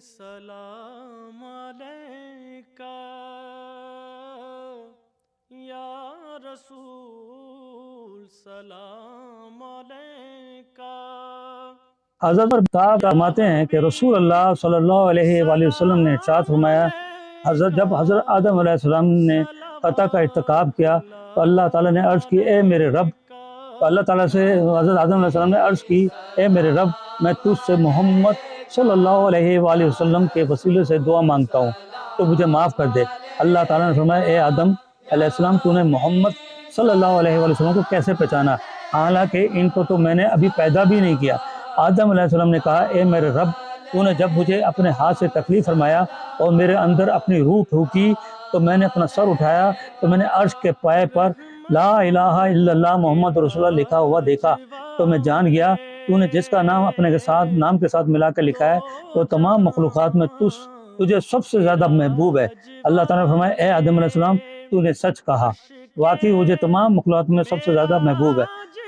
سلام علیکہ یا رسول سلام علیکہ۔ حضرت صاحب فرماتے ہیں کہ رسول اللہ صلی اللہ علیہ وآلہ وسلم نے ارشاد فرمایا، جب حضرت آدم علیہ السلام نے خطا کا ارتکاب کیا تو اللہ تعالیٰ نے عرض کی اے میرے رب، تو اللہ تعالیٰ سے حضرت آدم علیہ السلام نے عرض کی اے میرے رب، میں تجھ سے محمد صلی اللہ علیہ وآلہ وسلم کے وسیلے سے دعا مانگتا ہوں تو مجھے معاف کر دے۔ اللہ تعالیٰ نے فرمایا اے آدم علیہ السلام، تو نے محمد صلی اللہ علیہ وآلہ وسلم کو کیسے پہچانا، حالانکہ ان کو تو میں نے ابھی پیدا بھی نہیں کیا۔ آدم علیہ السلام نے کہا اے میرے رب، تو نے جب مجھے اپنے ہاتھ سے تکلیف فرمایا اور میرے اندر اپنی روح پھونکی تو میں نے اپنا سر اٹھایا تو میں نے عرش کے پائے پر لا الہ الا اللہ محمد رسول اللہ لکھا ہوا دیکھا تو میں جان گیا تو نے جس کا نام اپنے نام کے ساتھ ملا کر لکھا ہے تو تمام مخلوقات میں تجھے سب سے زیادہ محبوب ہے۔ اللہ تعالیٰ نے فرمایا اے آدم علیہ السلام، تو نے سچ کہا، واقعی مجھے تمام مخلوقات میں سب سے زیادہ محبوب ہے۔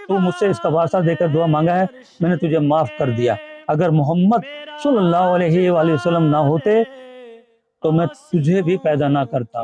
تو مجھ سے اس کا واسطہ دے کر دعا مانگا ہے، میں نے تجھے معاف کر دیا۔ اگر محمد صلی اللہ علیہ وآلہ وسلم نہ ہوتے تو میں تجھے بھی پیدا نہ کرتا۔